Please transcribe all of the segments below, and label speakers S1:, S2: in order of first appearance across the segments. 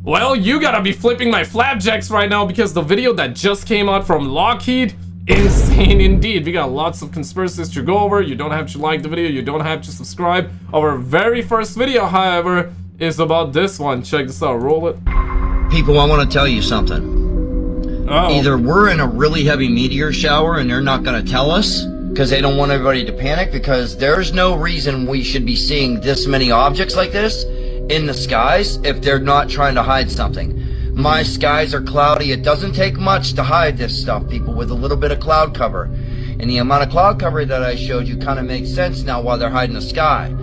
S1: Well, you gotta be flipping my flapjacks right now because the video that just came out from Lockheed, insane indeed. We got lots of conspiracies to go over. You don't have to like the video, you don't have to subscribe. Our very first video, however, is about this one. Check this out, roll it.
S2: People, I want to tell you something. Either we're in a really heavy meteor shower and they're not going to tell us because they don't want everybody to panic, because there's no reason we should be seeing this many objects like this in the skies if they're not trying to hide something. My skies are cloudy. It doesn't take much to hide this stuff, people, with a little bit of cloud cover. And the amount of cloud cover that I showed you kind of makes sense now while they're hiding the sky.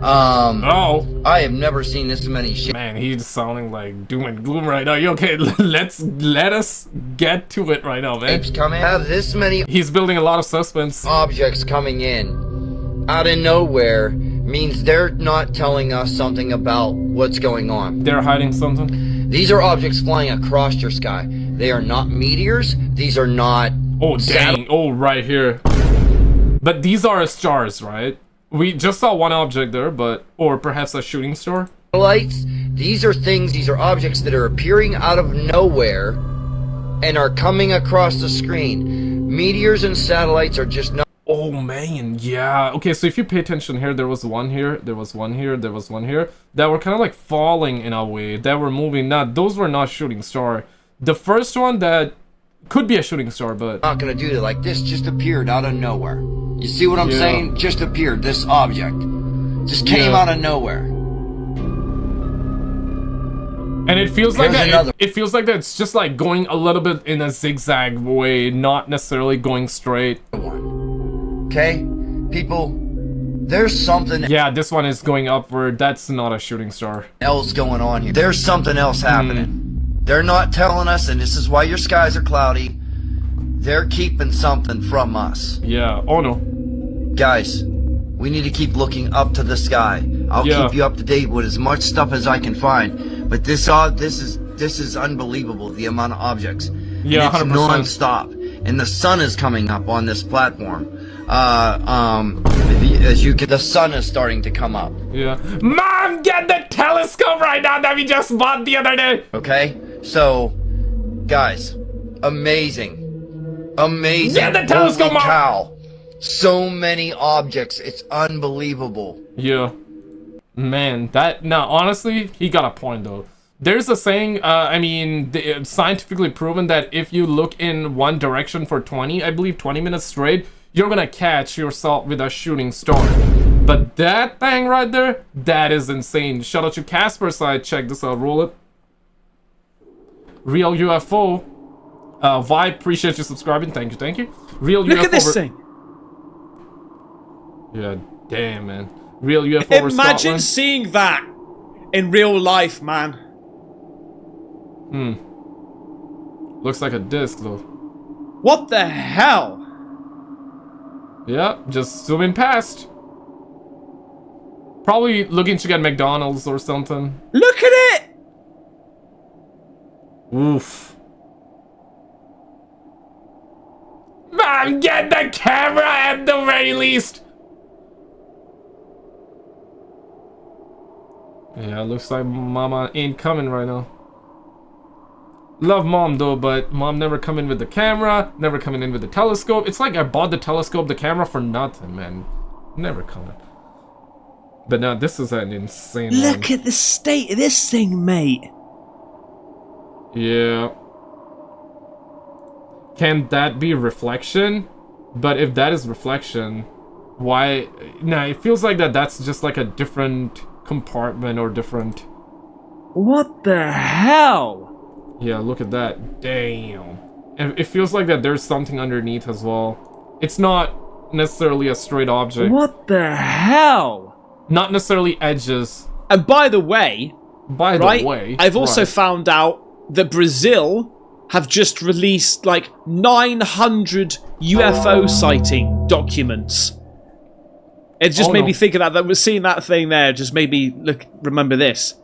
S2: I have never seen this many shit.
S1: Man, he's sounding like doom and gloom right now. You okay? Let us get to it right now, man.
S2: Apes coming. Have this many.
S1: He's building a lot of suspense.
S2: Objects coming in out of nowhere means they're not telling us something about what's going on.
S1: They're hiding something.
S2: These are objects flying across your sky. They are not meteors. These are not.
S1: Oh dang! Oh, right here. But these are stars, right? We just saw one object there, but... Or perhaps a shooting star?
S2: Lights. These are things, these are objects that are appearing out of nowhere and are coming across the screen. Meteors and satellites are just not...
S1: Oh man, yeah. Okay, so if you pay attention here, there was one here, there was one here, there was one here. That were kind of like falling in a way. That were moving. Those were not shooting star. The first one that could be a shooting star, but...
S2: Not gonna do that. Like this just appeared out of nowhere. You see what I'm saying? Just appeared. This object just came out of nowhere.
S1: And it feels like that. It feels like that it's just like going a little bit in a zigzag way, not necessarily going straight.
S2: Okay, people. There's something.
S1: Yeah, this one is going upward. That's not a shooting star.
S2: Else going on here. There's something else happening. They're not telling us, and this is why your skies are cloudy. They're keeping something from us.
S1: Yeah. Oh no.
S2: Guys, we need to keep looking up to the sky. I'll keep you up to date with as much stuff as I can find. But this is unbelievable, the amount of objects.
S1: Yeah,
S2: and it's
S1: 100%.
S2: non-stop. And the sun is coming up on this platform. As you can, the sun is starting to come up.
S1: Yeah. Mom, get the telescope right now that we just bought the other day.
S2: Okay, so, guys, amazing. Amazing.
S1: Yeah, the telescope.
S2: Holy cow. So many objects. It's unbelievable.
S1: Yeah. Man, now honestly, he got a point though. There's a saying, I mean, it's scientifically proven that if you look in one direction for 20 minutes straight, you're gonna catch yourself with a shooting star. But that thing right there, that is insane. Shout out to Caspersight. Check this out, roll it. Real UFO. Vibe, appreciate you subscribing. Thank you. Real UFO.
S3: Look at this thing.
S1: Yeah, damn, man. Real UFO.
S3: Imagine seeing that in real life, man.
S1: Looks like a disc, though.
S3: What the hell?
S1: Yeah, just zooming past. Probably looking to get McDonald's or something.
S3: Look at it!
S1: Oof. Man, get the camera at the very least! Yeah, looks like Mama ain't coming right now. Love Mom though, but Mom never coming with the camera, never coming in with the telescope. It's like I bought the telescope, the camera for nothing, man. Never coming. But now this is an insane one.
S3: Look at the state of this thing, mate.
S1: Yeah. Can that be reflection? But if that is reflection, why? Nah, it feels like that's just like a different compartment or different.
S3: What the hell?
S1: Yeah, look at that. Damn. And it feels like that there's something underneath as well. It's not necessarily a straight object.
S3: What the hell?
S1: Not necessarily edges.
S3: And by the way, I've also found out that Brazil have just released like 900 UFO sighting documents. It just made me think of that we're seeing that thing there. Just made me remember this.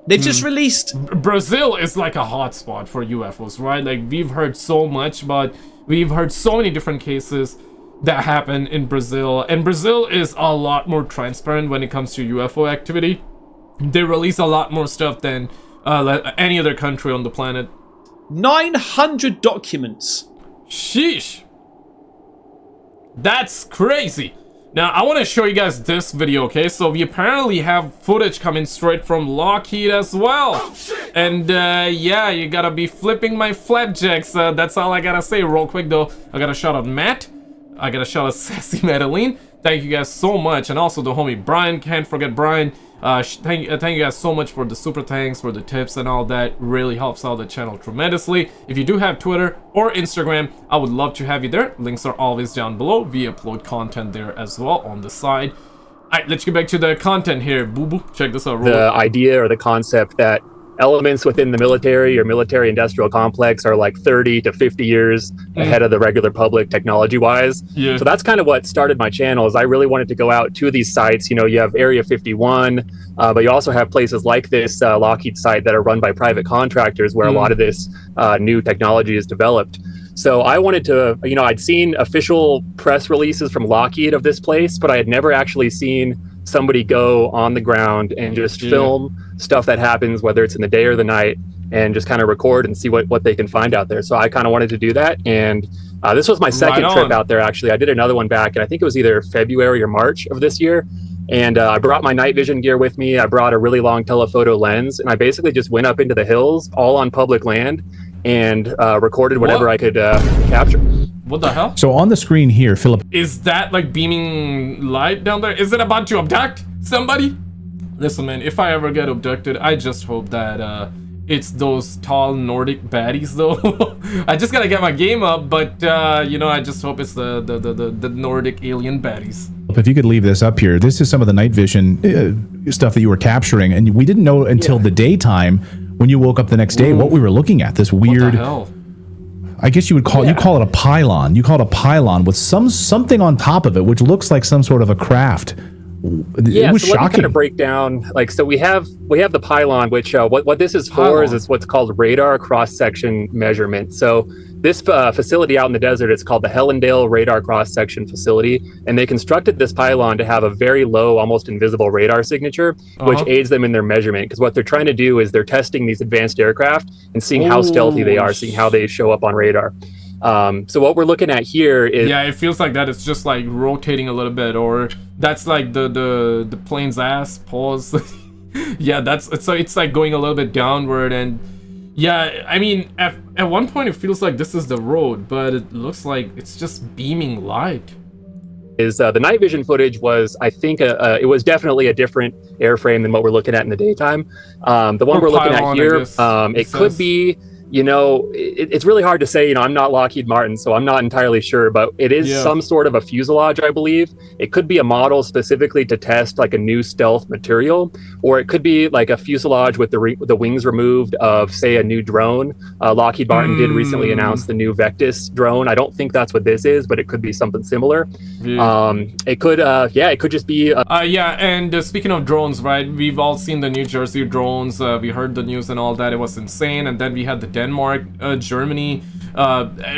S3: They've just released...
S1: Brazil is like a hotspot for UFOs, right? Like, we've heard so much, but we've heard so many different cases that happen in Brazil. And Brazil is a lot more transparent when it comes to UFO activity. They release a lot more stuff than any other country on the planet.
S3: 900 documents.
S1: Sheesh. That's crazy. Now, I want to show you guys this video, okay? So, we apparently have footage coming straight from Lockheed as well. Oh, and, yeah, you gotta be flipping my flapjacks. That's all I gotta say real quick, though. I gotta shout out Matt. I gotta shout out Sassy Madeline. Thank you guys so much. And also the homie Brian. Can't forget Brian. Thank you guys so much for the super thanks, for the tips and all that. Really helps out the channel tremendously. If you do have Twitter or Instagram, I would love to have you there. Links are always down below. We upload content there as well on the side. Alright, let's get back to the content here. Boo boo, check this out.
S4: The idea or the concept that elements within the military or military industrial complex are like 30 to 50 years ahead of the regular public technology wise. Yeah. So that's kind of what started my channel, is I really wanted to go out to these sites. You know, you have Area 51, but you also have places like this Lockheed site that are run by private contractors where a lot of this new technology is developed. So I wanted to, you know, I'd seen official press releases from Lockheed of this place, but I had never actually seen somebody go on the ground and just film stuff that happens, whether it's in the day or the night, and just kind of record and see what they can find out there. So I kind of wanted to do that. And this was my second trip out there, actually. I did another one back, and I think it was either February or March of this year. And I brought my night vision gear with me. I brought a really long telephoto lens, and I basically just went up into the hills, all on public land, and recorded whatever I could capture.
S1: What the hell?
S5: So on the screen here, Philip,
S1: is that like beaming light down there? Is it about to abduct somebody? Listen, man, if I ever get abducted, I just hope that it's those tall Nordic baddies, though. I just gotta get my game up, but you know, I just hope it's the Nordic alien baddies.
S5: If you could leave this up here, this is some of the night vision stuff that you were capturing, and we didn't know until the daytime when you woke up the next day what we were looking at. This weird.
S1: What the hell?
S5: I guess you would call you call it a pylon. You call it a pylon with something on top of it, which looks like some sort of a craft.
S4: Yeah,
S5: it was
S4: so let me
S5: shocking.
S4: kind of break down. Like, so we have the pylon, which what this is for is what's called radar cross section measurement. So this facility out in the desert is called the Helendale Radar Cross Section Facility, and they constructed this pylon to have a very low, almost invisible radar signature, which aids them in their measurement. Because what they're trying to do is they're testing these advanced aircraft and seeing how stealthy they are, seeing how they show up on radar. So what we're looking at here is
S1: it feels like that it's just like rotating a little bit, or that's like the plane's ass pause. It's like going a little bit downward, and I mean at one point it feels like this is the road, but it looks like it's just beaming light.
S4: The night vision footage was, I think, it was definitely a different airframe than what we're looking at in the daytime. The one we're looking at here, it could be, you know, it's really hard to say. You know, I'm not Lockheed Martin, so I'm not entirely sure, but it is some sort of a fuselage, I believe. It could be a model specifically to test like a new stealth material, or it could be like a fuselage with the wings removed of, say, a new drone. Lockheed Martin did recently announce the new Vectis drone. I don't think that's what this is, but it could be something similar. It could, it could just be.
S1: And speaking of drones, right? We've all seen the New Jersey drones. We heard the news and all that. It was insane. And then we had the Denmark, Germany,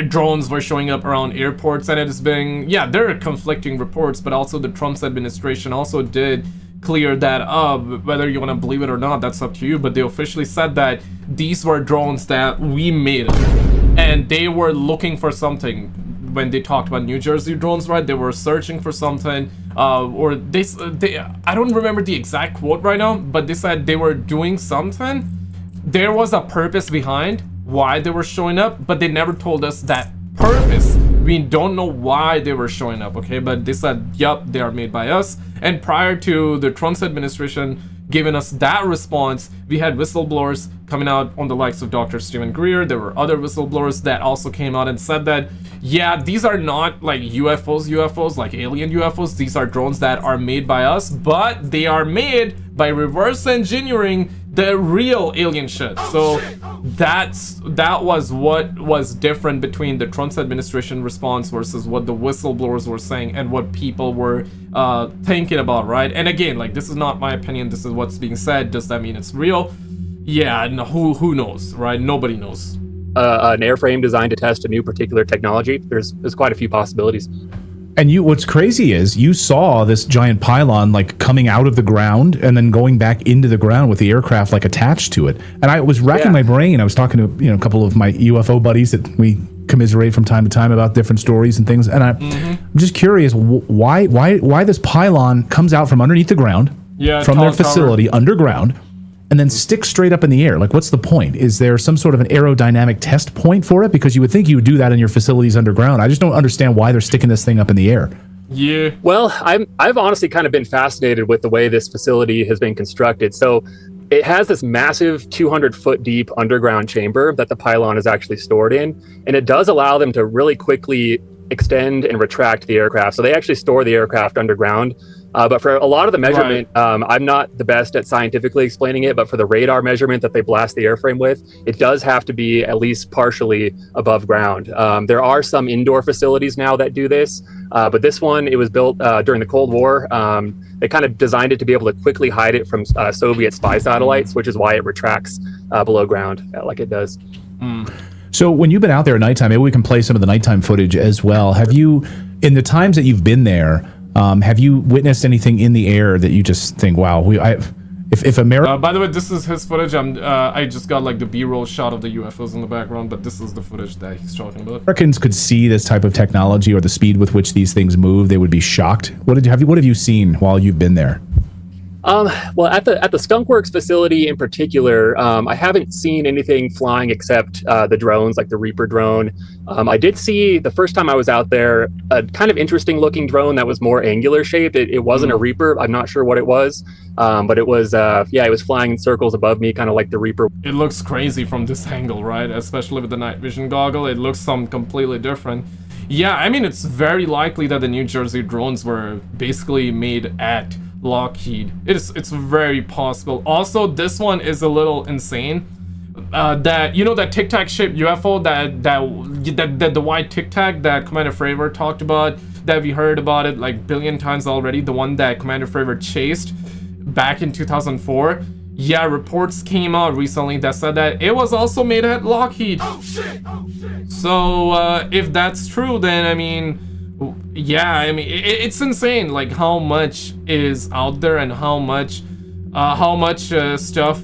S1: drones were showing up around airports, and it's been, there are conflicting reports, but also the Trump's administration also did clear that up. Whether you want to believe it or not, that's up to you, but they officially said that these were drones that we made, and they were looking for something. When they talked about New Jersey drones, right, they were searching for something, or they I don't remember the exact quote right now, but they said they were doing something. There was a purpose behind why they were showing up, but they never told us that purpose. We don't know why they were showing up, okay? But they said, yup, they are made by us. And prior to the Trump's administration giving us that response, we had whistleblowers coming out on the likes of Dr. Stephen Greer. There were other whistleblowers that also came out and said that, these are not like UFOs, like alien UFOs. These are drones that are made by us, but they are made by reverse engineering the real alien shit. So that was what was different between the Trump's administration response versus what the whistleblowers were saying and what people were thinking about, right? And again, like, this is not my opinion, this is what's being said. Does that mean it's real? No, who knows, right? Nobody knows.
S4: An airframe designed to test a new particular technology. There's quite a few possibilities.
S5: And what's crazy is you saw this giant pylon like coming out of the ground and then going back into the ground with the aircraft like attached to it. And I was racking my brain. I was talking to a couple of my UFO buddies that we commiserate from time to time about different stories and things. And I'm just curious why this pylon comes out from underneath the ground from their facility underground and then sticks straight up in the air. Like, what's the point? Is there some sort of an aerodynamic test point for it? Because you would think you would do that in your facilities underground. I just don't understand why they're sticking this thing up in the air.
S1: Yeah.
S4: Well, I've honestly kind of been fascinated with the way this facility has been constructed. So it has this massive 200-foot deep underground chamber that the pylon is actually stored in, and it does allow them to really quickly extend and retract the aircraft. So they actually store the aircraft underground. But for a lot of the measurement, I'm not the best at scientifically explaining it, but for the radar measurement that they blast the airframe with, it does have to be at least partially above ground. There are some indoor facilities now that do this, but this one, it was built during the Cold War. They kind of designed it to be able to quickly hide it from Soviet spy satellites, which is why it retracts below ground like it does.
S5: So when you've been out there at nighttime, maybe we can play some of the nighttime footage as well. Have you, in the times that you've been there, have you witnessed anything in the air that you just think, wow, if America...
S1: by the way, this is his footage. I just got like the B-roll shot of the UFOs in the background, but this is the footage that he's talking about.
S5: Americans could see this type of technology or the speed with which these things move, they would be shocked. What have you seen while you've been there?
S4: Well, at the Skunk Works facility in particular, I haven't seen anything flying except the drones, like the Reaper drone. I did see, the first time I was out there, a kind of interesting looking drone that was more angular shaped. It wasn't a Reaper. I'm not sure what it was, but it was, it was flying in circles above me, kind of like the Reaper.
S1: It looks crazy from this angle, right? Especially with the night vision goggle. It looks something completely different. Yeah, I mean, it's very likely that the New Jersey drones were basically made at Lockheed. It's very possible. Also, this one is a little insane. That that Tic Tac shaped UFO, that the white Tic Tac that Commander Fravor talked about, that we heard about it like billion times already. The one that Commander Fravor chased back in 2004. Yeah, reports came out recently that said that it was also made at Lockheed. Oh shit! Oh shit! So if that's true, then I mean. Yeah, I mean, it's insane, like, how much is out there and how much stuff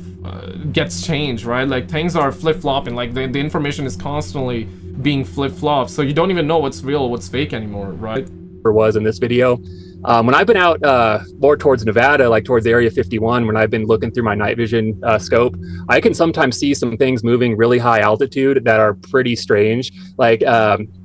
S1: gets changed, right? Like, things are flip-flopping, like, the information is constantly being flip-flopped, so you don't even know what's real, what's fake anymore, right?
S4: Was in this video. When I've been out more towards Nevada, like towards Area 51, when I've been looking through my night vision scope, I can sometimes see some things moving really high altitude that are pretty strange. Like,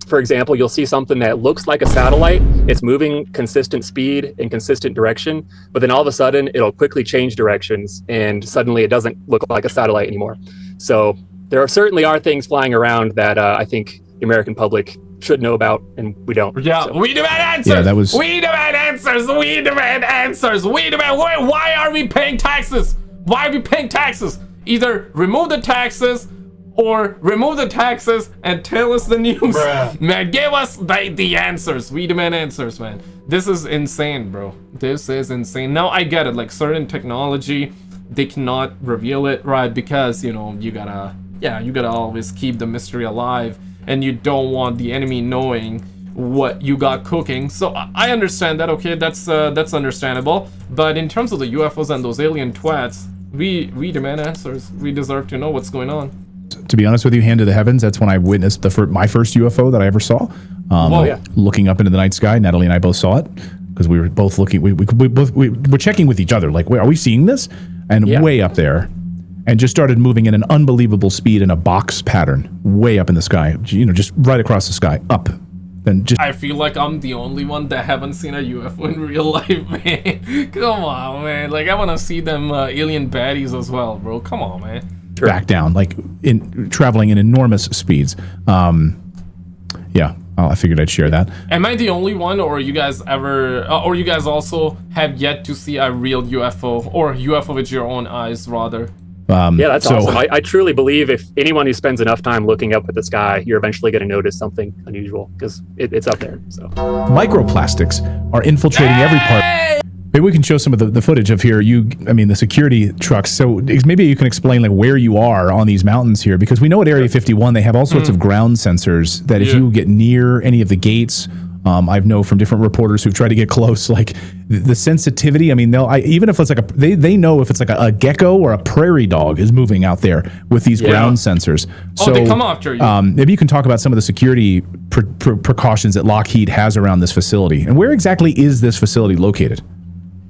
S4: for example, you'll see something that looks like a satellite. It's moving consistent speed and consistent direction, but then all of a sudden it'll quickly change directions and suddenly it doesn't look like a satellite anymore. So there certainly are things flying around that I think the American public should know about, and we don't.
S1: Yeah, so. We demand answers.
S5: Yeah, that was.
S1: We demand answers. We demand answers. We demand. Why are we paying taxes? Why are we paying taxes? Either remove the taxes, or remove the taxes and tell us the news. Bruh. Man, give us the answers. We demand answers, man. This is insane, bro. This is insane. Now I get it. Like certain technology, they cannot reveal it, right? Because you gotta always keep the mystery alive. And you don't want the enemy knowing what you got cooking. So I understand that, okay, that's understandable. But in terms of the UFOs and those alien twats, we demand answers. We deserve to know what's going on.
S5: To be honest with you, hand to the heavens, that's when I witnessed my first UFO that I ever saw. Looking up into the night sky, Natalie and I both saw it because we were both looking. We were checking with each other, like, wait, are we seeing this? And way up there. And just started moving in an unbelievable speed in a box pattern, way up in the sky, just right across the sky, up. Then just.
S1: I feel like I'm the only one that haven't seen a UFO in real life, man. Come on, man. Like, I want to see them alien baddies as well, bro. Come on, man.
S5: Back down, like traveling in enormous speeds. I figured I'd share that.
S1: Am I the only one, or you guys also have yet to see a real UFO, or UFO with your own eyes, rather?
S4: That's awesome. I truly believe if anyone who spends enough time looking up at the sky, you're eventually going to notice something unusual because it's up there. So
S5: microplastics are infiltrating every part. Maybe we can show some of the footage of here. The security trucks. So maybe you can explain like where you are on these mountains here, because we know at Area 51 they have all sorts of ground sensors that if you get near any of the gates I know from different reporters who've tried to get close, like the sensitivity. I mean, even if it's like they know if it's like a gecko or a prairie dog is moving out there with these ground sensors. So
S1: they come after you.
S5: Maybe you can talk about some of the security precautions that Lockheed has around this facility, and where exactly is this facility located?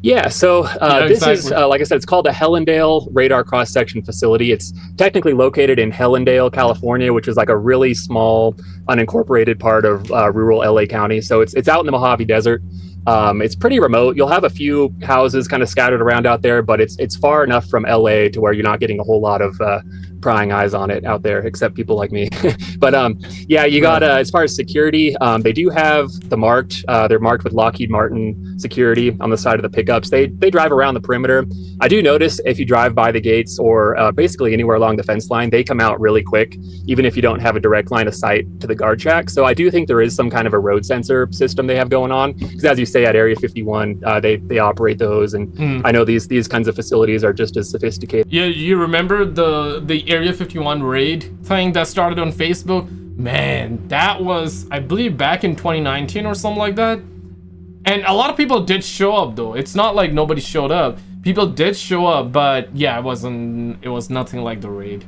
S4: Yeah, so this is, like I said, it's called the Hellendale Radar Cross-Section Facility. It's technically located in Hellendale, California, which is like a really small, unincorporated part of rural LA County. So it's out in the Mojave Desert. It's pretty remote. You'll have a few houses kind of scattered around out there, but it's far enough from LA to where you're not getting a whole lot of prying eyes on it out there, except people like me. But yeah, you got as far as security, they do have the marked. They're marked with Lockheed Martin security on the side of the pickups. They drive around the perimeter. I do notice if you drive by the gates or basically anywhere along the fence line, they come out really quick, even if you don't have a direct line of sight to the guard shack. So I do think there is some kind of a road sensor system they have going on, because as you say, at Area 51, they operate those, and I know these kinds of facilities are just as sophisticated.
S1: Yeah, you remember the Area 51 raid thing that started on Facebook? Man, that was, I believe, back in 2019 or something like that. And a lot of people did show up, though. It's not like nobody showed up. People did show up, but yeah, it was nothing like the raid.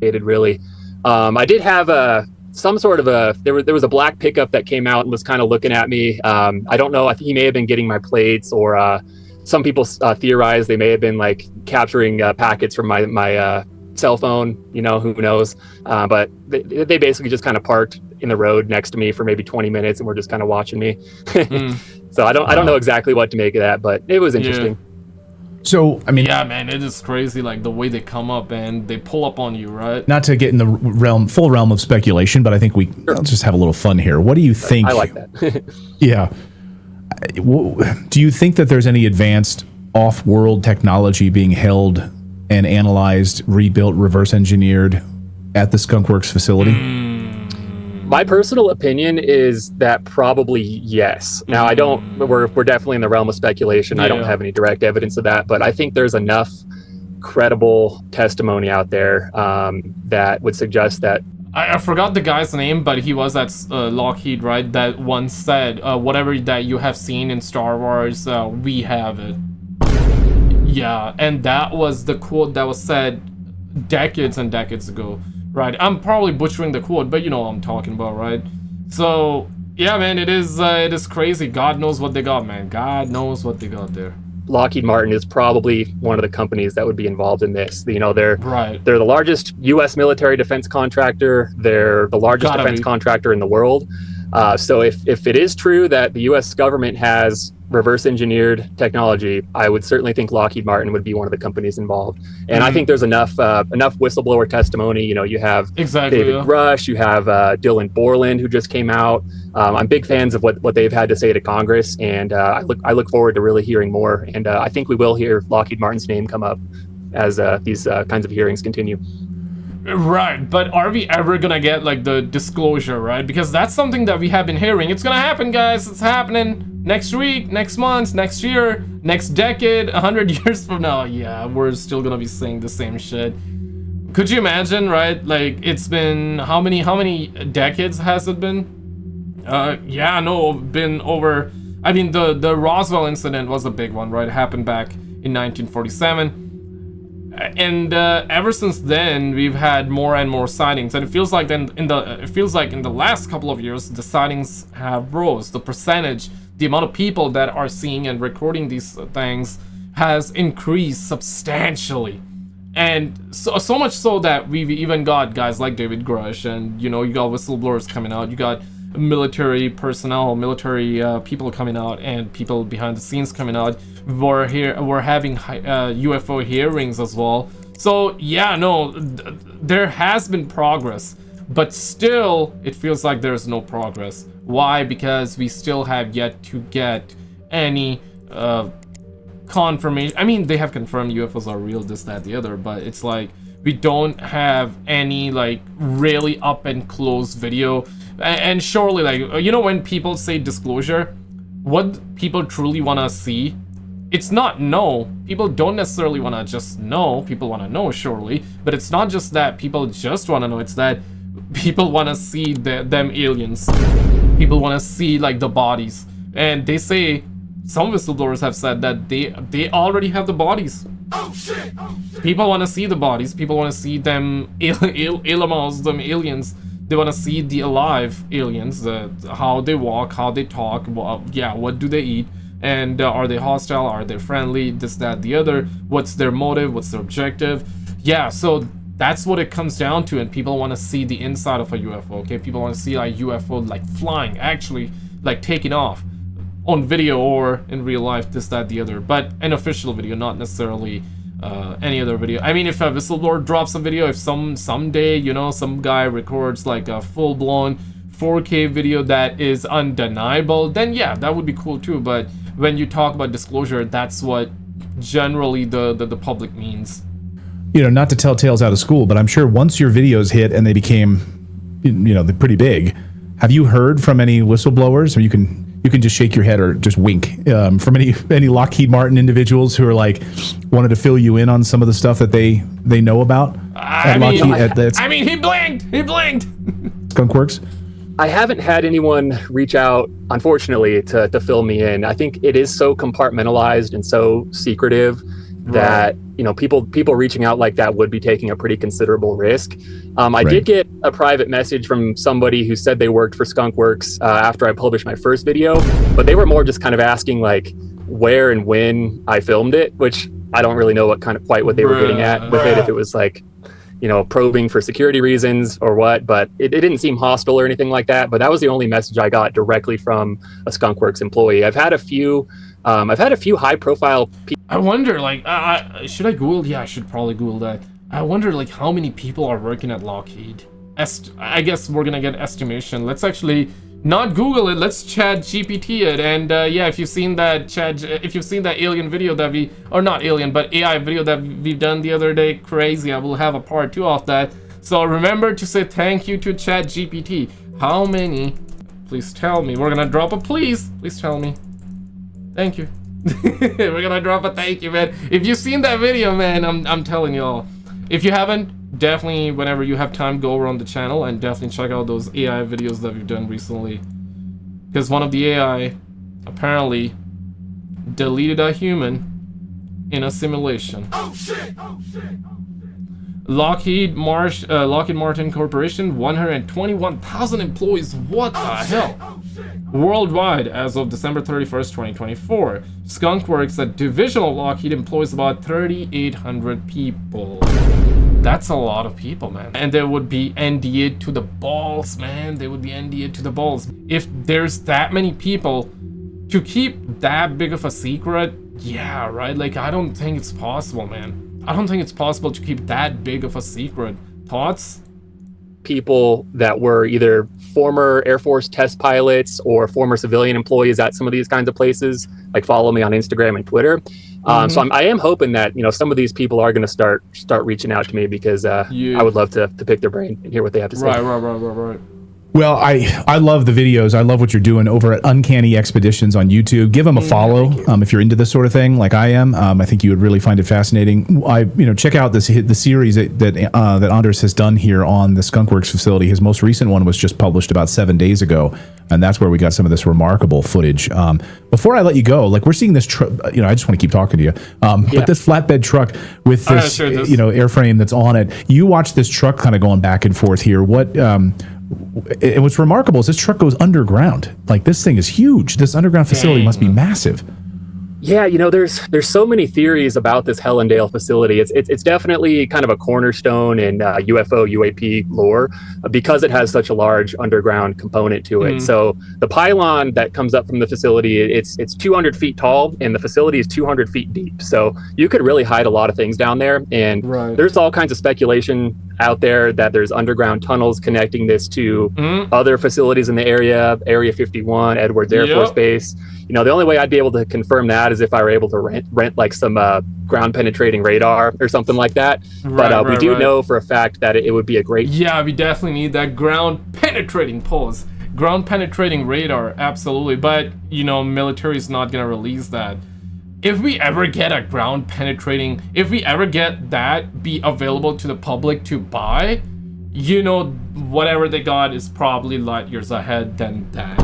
S4: Really. I did have some sort of there was a black pickup that came out and was kind of looking at me. I don't know. I think he may have been getting my plates, or some people theorize they may have been like capturing packets from my cell phone. You know, who knows? But they basically just kind of parked in the road next to me for maybe 20 minutes and were just kind of watching me. So I don't know exactly what to make of that, but it was interesting.
S5: Yeah. So, I mean...
S1: Yeah, man, it is crazy, like, the way they come up and they pull up on you, right?
S5: Not to get in the full realm of speculation, but I think let's just have a little fun here. What do you think...
S4: I like that.
S5: Yeah. Do you think that there's any advanced off-world technology being held and analyzed, rebuilt, reverse-engineered at the Skunkworks facility?
S4: My personal opinion is that probably yes. Now, we're definitely in the realm of speculation. Yeah. I don't have any direct evidence of that, but I think there's enough credible testimony out there that would suggest that.
S1: I forgot the guy's name, but he was at Lockheed, right? That once said, whatever that you have seen in Star Wars, we have it. Yeah, and that was the quote that was said decades and decades ago. Right, I'm probably butchering the quote, but you know what I'm talking about, right? So, yeah, man, it is crazy. God knows what they got, man. God knows what they got there.
S4: Lockheed Martin is probably one of the companies that would be involved in this. You know, they're the largest U.S. military defense contractor. They're the largest defense contractor in the world. So if it is true that the U.S. government has reverse engineered technology, I would certainly think Lockheed Martin would be one of the companies involved. And I think there's enough whistleblower testimony. You know, you have David Rush, you have Dylan Borland, who just came out. I'm big fans of what they've had to say to Congress, and I look forward to really hearing more. And I think we will hear Lockheed Martin's name come up as these kinds of hearings continue.
S1: Right, but are we ever gonna get like the disclosure, right? Because that's something that we have been hearing. It's gonna happen, guys. It's happening next week, next month, next year, next decade, 100 years from now. Yeah, we're still gonna be saying the same shit. Could you imagine, right? Like, it's been how many decades has it been? Yeah, no, been over. I mean, the Roswell incident was a big one, right? It happened back in 1947. And ever since then, we've had more and more sightings, and it feels like in the last couple of years, the sightings have rose. The percentage, the amount of people that are seeing and recording these things has increased substantially, and so much so that we've even got guys like David Grush, and you got whistleblowers coming out. You got military personnel, military people coming out, and people behind the scenes coming out. We're having UFO hearings as well. So yeah, no, there has been progress, but still it feels like there's no progress. Why? Because we still have yet to get any confirmation. I mean, they have confirmed UFOs are real, this, that, the other, but it's like we don't have any like really up and close video. And surely, like, when people say disclosure, what people truly want to see, it's not know. People don't necessarily want to just know. People want to know, surely. But it's not just that people just want to know. It's that people want to see them aliens. People want to see like the bodies, and they say some whistleblowers have said that they already have the bodies. People want to see the bodies. People want to see them animals, them aliens. They want to see the alive aliens, how they walk, how they talk. What do they eat? And are they hostile? Are they friendly? This, that, the other. What's their motive? What's their objective? Yeah, so that's what it comes down to. And people want to see the inside of a UFO. Okay, people want to see a UFO like flying, actually like taking off on video or in real life. This, that, the other. But an official video, not necessarily any other video. I mean, if a whistleblower drops a video, if someday, you know, some guy records like a full-blown 4K video that is undeniable, then yeah, that would be cool too. But when you talk about disclosure, that's what generally the public means.
S5: You know, not to tell tales out of school, but I'm sure once your videos hit and they became, you know, they're pretty big, have you heard from any whistleblowers? Or you can just shake your head or just wink from any Lockheed Martin individuals who are like wanted to fill you in on some of the stuff that they know about at Lockheed.
S1: I mean, he blinked.
S5: Skunk Works.
S4: I haven't had anyone reach out, unfortunately, to fill me in. I think it is so compartmentalized and so secretive that, you know, people reaching out like that would be taking a pretty considerable risk. I did get a private message from somebody who said they worked for Skunk Works after I published my first video, but they were more just kind of asking like where and when I filmed it, which I don't really know quite what they were getting at with it, if it was like, you know, probing for security reasons or what, but it didn't seem hostile or anything like that. But that was the only message I got directly from a Skunk Works employee. I've had a few high profile people.
S1: I wonder, like, should I Google? Yeah, I should probably Google that. I wonder, like, how many people are working at Lockheed. I guess we're gonna get estimation. Let's actually not Google it. Let's Chat GPT it. And yeah, if you've seen that alien video that not alien, but AI video that we've done the other day, crazy. I will have a part 2 of that. So remember to say thank you to Chat GPT. How many? Please tell me. We're gonna drop a please. Please tell me. Thank you. We're gonna drop a thank you, man. If you've seen that video, man, I'm telling y'all. If you haven't, definitely whenever you have time, go over on the channel and definitely check out those AI videos that we've done recently. Because one of the AI apparently deleted a human in a simulation. Oh shit! Oh shit! Lockheed Martin Corporation, 121,000 employees. What the hell? Worldwide, as of December 31st, 2024, Skunk Works, a division of Lockheed, employs about 3,800 people. That's a lot of people, man. And they would be NDA'd to the balls, man. They would be NDA'd to the balls. If there's that many people, to keep that big of a secret, yeah, right? Like, I don't think it's possible, man. I don't think it's possible to keep that big of a secret. Thoughts?
S4: People that were either former Air Force test pilots or former civilian employees at some of these kinds of places, like follow me on Instagram and Twitter. So I am hoping that, you know, some of these people are going to start reaching out to me, because I would love to pick their brain and hear what they have to say.
S1: Right.
S5: Well, I love the videos. I love what you're doing over at Uncanny Expeditions on YouTube. Give them a follow if you're into this sort of thing, like I am. I think you would really find it fascinating. Check out the series that Anders has done here on the Skunk Works facility. His most recent one was just published about 7 days ago, and that's where we got some of this remarkable footage. Before I let you go, like, we're seeing this truck. I just want to keep talking to you. But this flatbed truck with this, airframe that's on it. You watch this truck kind of going back and forth here. What's remarkable is this truck goes underground. Like, this thing is huge. This underground facility must be massive.
S4: Yeah, there's so many theories about this Hellendale facility. It's definitely kind of a cornerstone in UFO, UAP lore, because it has such a large underground component to it. So the pylon that comes up from the facility, it's 200 feet tall, and the facility is 200 feet deep. So you could really hide a lot of things down there. And there's all kinds of speculation out there that there's underground tunnels connecting this to other facilities in the area, Area 51, Edwards Air Force Base. The only way I'd be able to confirm that is if I were able to rent like some ground penetrating radar or something like that. But we do know for a fact that it would be a great...
S1: Yeah, we definitely need that ground penetrating ground penetrating radar, absolutely. But, military is not going to release that. If we ever get a ground penetrating, if we ever get that be available to the public to buy, you know, whatever they got is probably light years ahead than that.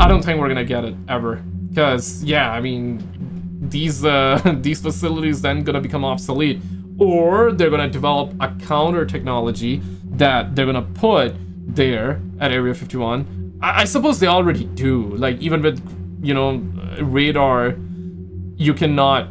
S1: I don't think we're gonna get it ever, because yeah, I mean, these facilities then gonna become obsolete, or they're gonna develop a counter technology that they're gonna put there at Area 51. I suppose they already do. Like, even with, you know, radar, you cannot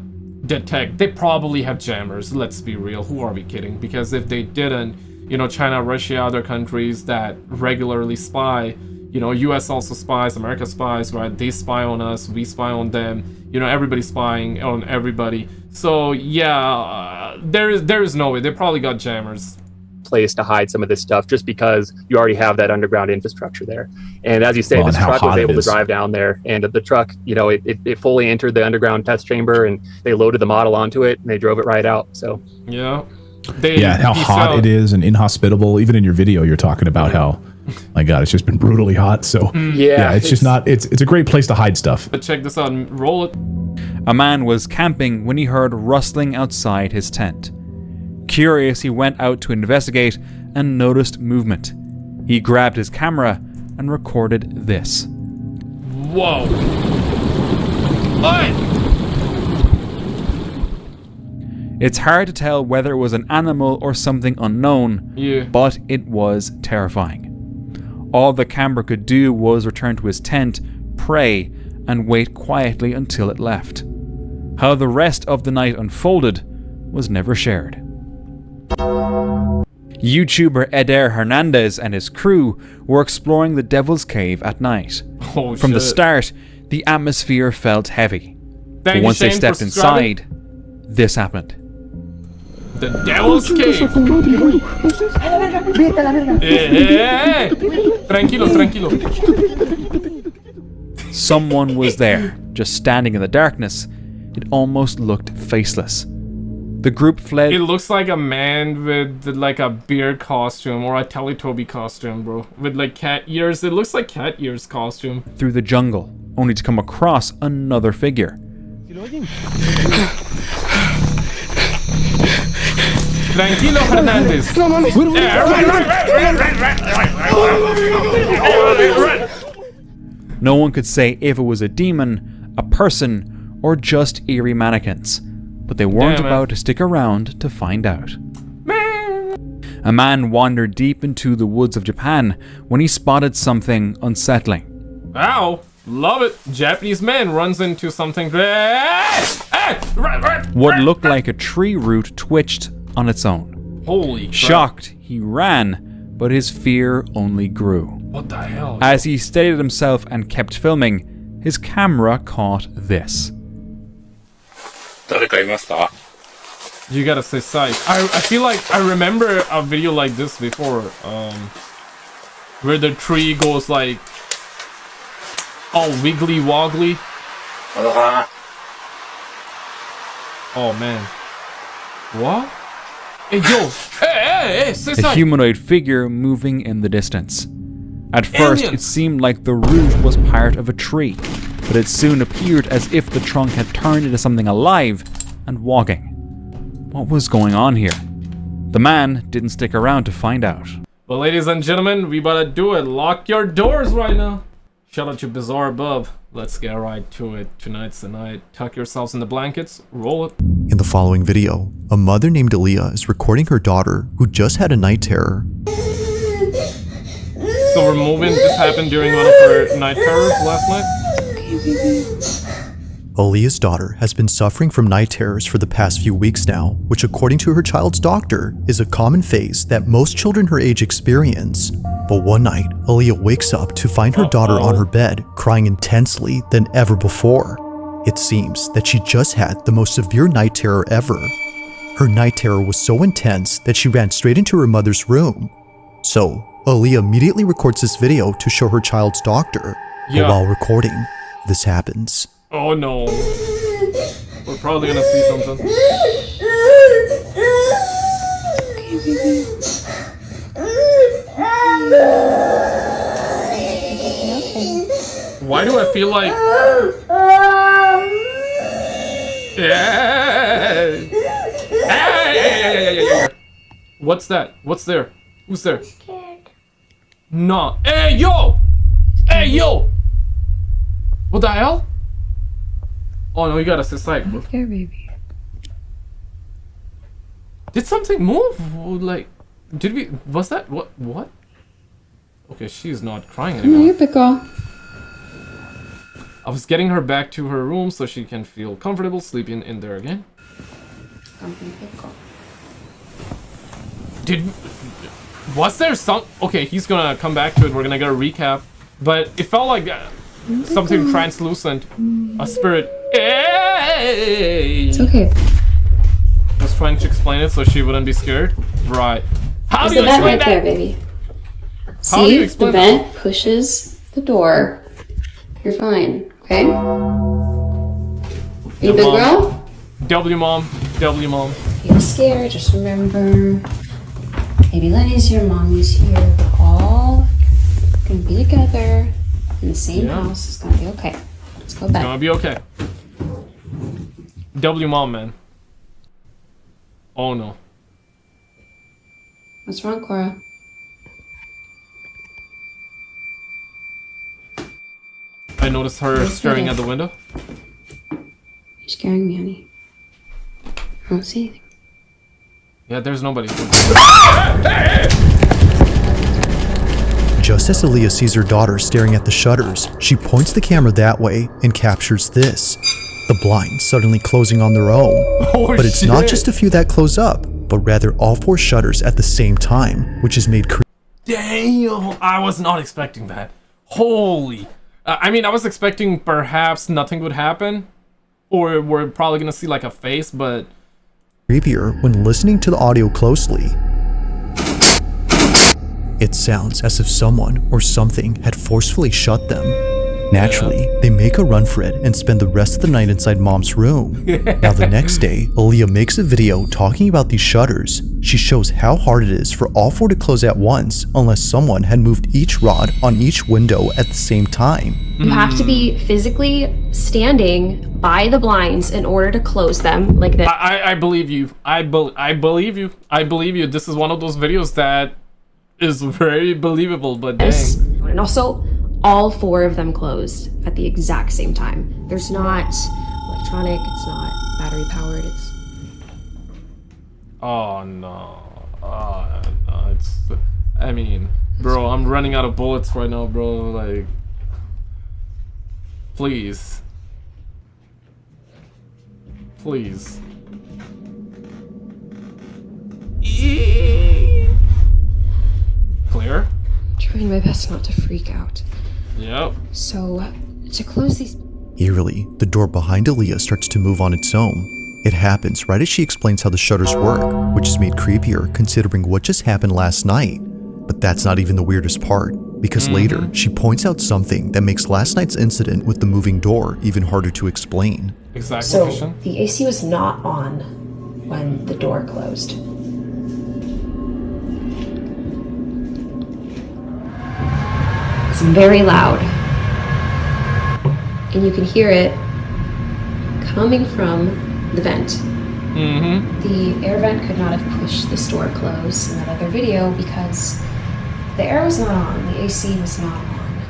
S1: detect. They probably have jammers. Let's be real. Who are we kidding? Because if they didn't, you know, China, Russia, other countries that regularly spy, you know, US also spies, America spies, right? They spy on us, we spy on them, you know, everybody's spying on everybody. So yeah, there is no way. They probably got jammers.
S4: Place to hide some of this stuff, just because you already have that underground infrastructure there. And as you say, this truck was able to drive down there, and the truck, you know, it fully entered the underground test chamber, and they loaded the model onto it, and they drove it right out. So yeah,
S5: how hot it is and inhospitable. Even in your video, you're talking about how, my God, it's just been brutally hot. So yeah, it's just not. It's a great place to hide stuff.
S1: But check this out and roll it.
S6: A man was camping when he heard rustling outside his tent. Curious, he went out to investigate and noticed movement. He grabbed his camera and recorded this.
S1: Whoa! What?
S6: It's hard to tell whether it was an animal or something unknown, but it was terrifying. All the camera could do was return to his tent, pray, and wait quietly until it left. How the rest of the night unfolded was never shared. YouTuber Eder Hernandez and his crew were exploring the Devil's Cave at night. From the start, the atmosphere felt heavy. But once they stepped inside, this happened.
S1: The Devil's Cave. Tranquilo.
S6: Someone was there, just standing in the darkness. It almost looked faceless. The group fled.
S1: It looks like a man with like a beard costume or a Teletubby costume, bro. With like cat ears. It looks like cat ears costume.
S6: Through the jungle, only to come across another figure.
S1: Tranquilo, Hernandez.
S6: No one could say if it was a demon, a person, or just eerie mannequins. But they weren't about to stick around to find out. A man wandered deep into the woods of Japan when he spotted something unsettling.
S1: Ow! Love it! Japanese man runs into something.
S6: What looked like a tree root twitched on its own.
S1: Holy crap.
S6: Shocked, he ran, but his fear only grew.
S1: What the hell?
S6: As he steadied himself and kept filming, his camera caught this.
S1: You gotta say size. I feel like I remember a video like this before, where the tree goes like all wiggly woggly. Oh man. What? Hey yo! Hey, say
S6: a humanoid figure moving in the distance. At first, it seemed like the root was part of a tree, but it soon appeared as if the trunk had turned into something alive and walking. What was going on here? The man didn't stick around to find out.
S1: Well, ladies and gentlemen, we better do it. Lock your doors right now. Shout out to Bizarre above. Let's get right to it. Tonight's the night. Tuck yourselves in the blankets. Roll it.
S7: In the following video, a mother named Aaliyah is recording her daughter who just had a night terror.
S1: So we're moving. This happened during one of her night terrors last night.
S7: Aaliyah's daughter has been suffering from night terrors for the past few weeks now, which according to her child's doctor is a common phase that most children her age experience. But one night, Aaliyah wakes up to find her daughter on her bed crying intensely than ever before. It seems that she just had the most severe night terror ever. Her night terror was so intense that she ran straight into her mother's room. So, Aaliyah immediately records this video to show her child's doctor. But while recording, this happens.
S1: Oh no. We're probably gonna see something. Why do I feel like... Yeah. What's that? What's there? Who's there? No. Hey, yo! Hey, yo! What the hell? Oh no, you got us aside.
S8: Here, baby.
S1: Did something move? Like, did we? Was that what? What? Okay, she's not crying anymore.
S8: No, you're big girl.
S1: I was getting her back to her room so she can feel comfortable sleeping in there again. Was there some? Okay, he's gonna come back to it. We're gonna get a recap, but it felt like something translucent, a spirit. Hey!
S8: It's okay.
S1: I was trying to explain it so she wouldn't be scared. Right. How
S8: There's
S1: do you
S8: the vent
S1: explain
S8: right
S1: that?
S8: there, baby.
S1: How do you
S8: See,
S1: explain
S8: the vent pushes the door. You're fine, okay? You big girl?
S1: W mom. W mom.
S8: You're scared, just remember. Baby Lenny's here, mommy's here. We're all gonna be together in the same house. It's gonna be okay. Let's go back.
S1: It's gonna be okay. W mom, man. Oh no.
S8: What's wrong, Cora?
S1: I noticed her staring at the window.
S8: You're scaring me, honey. I don't see anything.
S1: Yeah, there's nobody.
S7: Just as Aaliyah sees her daughter staring at the shutters, she points the camera that way and captures this. The blinds suddenly closing on their own.
S1: Oh,
S7: but it's not just a few that close up, but rather all 4 shutters at the same time, which is made
S1: Damn, I was not expecting that. Holy. I mean, I was expecting perhaps nothing would happen, or we're probably gonna see like a face, but
S7: creepier when listening to the audio closely. It sounds as if someone or something had forcefully shut them. Naturally, they make a run for it and spend the rest of the night inside mom's room. Now the next day, Aaliyah makes a video talking about these shutters. She shows how hard it is for all 4 to close at once unless someone had moved each rod on each window at the same time.
S9: You have to be physically standing by the blinds in order to close them like this.
S1: I believe you. I believe you. I believe you. This is one of those videos that is very believable, but dang.
S9: And also, all 4 of them closed at the exact same time. There's not electronic, it's not battery powered, it's...
S1: Oh no. Oh no, it's... I mean, bro, I'm running out of bullets right now, bro, like... Please. Please. Clear?
S9: Trying my best not to freak out.
S1: Yep.
S9: So, to close these...
S7: Eerily, the door behind Aaliyah starts to move on its own. It happens right as she explains how the shutters work, which is made creepier considering what just happened last night. But that's not even the weirdest part, because later, she points out something that makes last night's incident with the moving door even harder to explain.
S1: Exact
S9: So,
S1: location.
S9: the AC was not on when the door closed. It's very loud. And you can hear it coming from the vent. The air vent could not have pushed this door closed in that other video because the air was not on, the AC was not on.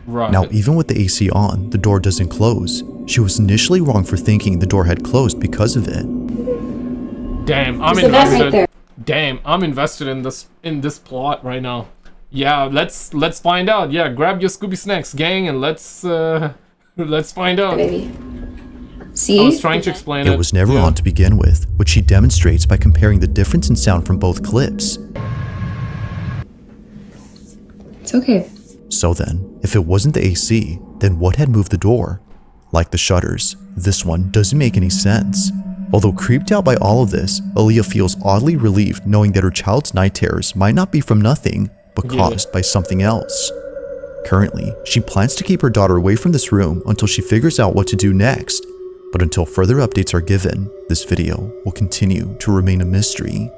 S1: Right.
S7: Now, even with the AC on, the door doesn't close. She was initially wrong for thinking the door had closed because of it.
S1: Damn, I'm
S9: There's the vent right
S1: invested.
S9: there.
S1: Damn, I'm invested in this plot right now. Yeah, let's find out. Yeah, grab your Scooby Snacks, gang, and let's find out.
S9: Baby. See?
S1: I was trying to explain it.
S7: It was never on to begin with, which she demonstrates by comparing the difference in sound from both clips.
S8: It's okay.
S7: So then, if it wasn't the AC, then what had moved the door? Like the shutters, this one doesn't make any sense. Although creeped out by all of this, Aaliyah feels oddly relieved knowing that her child's night terrors might not be from nothing, but caused by something else. Currently, she plans to keep her daughter away from this room until she figures out what to do next. But until further updates are given, this video will continue to remain a mystery.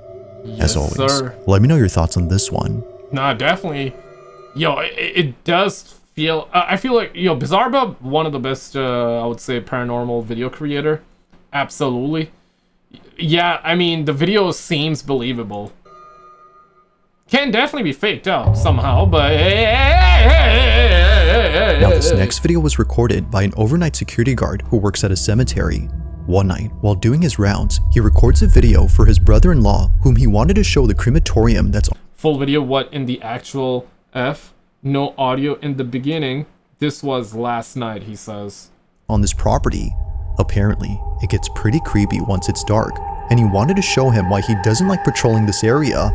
S7: As always, let me know your thoughts on this one.
S1: Nah, definitely. Yo, it does feel... I feel like, yo, Bizarreba, one of the best, I would say, paranormal video creator. Absolutely. Yeah, I mean, the video seems believable. Can definitely be faked out somehow, but...
S7: Now this next video was recorded by an overnight security guard who works at a cemetery. One night, while doing his rounds, he records a video for his brother-in-law whom he wanted to show the crematorium that's...
S1: Full video, what in the actual F? No audio in the beginning. This was last night, he says.
S7: ...on this property. Apparently, it gets pretty creepy once it's dark, and he wanted to show him why he doesn't like patrolling this area.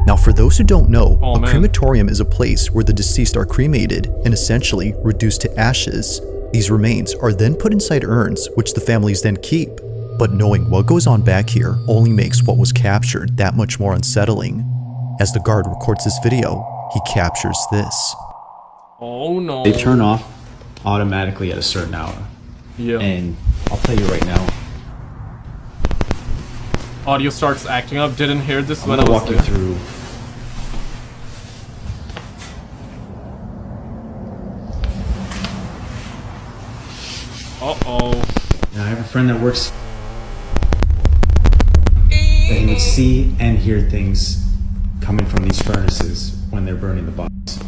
S7: Now, for those who don't know, a crematorium is a place where the deceased are cremated and essentially reduced to ashes. These remains are then put inside urns, which the families then keep. But knowing what goes on back here only makes what was captured that much more unsettling. As the guard records this video, he captures this.
S1: Oh no.
S10: They turn off automatically at a certain hour.
S1: Yeah.
S10: And I'll tell you right now.
S1: Audio starts acting up. Didn't hear this
S10: I'm
S1: when I was
S10: walking through.
S1: Uh-oh.
S10: And I have a friend that works that he would see and hear things coming from these furnaces when they're burning the bodies.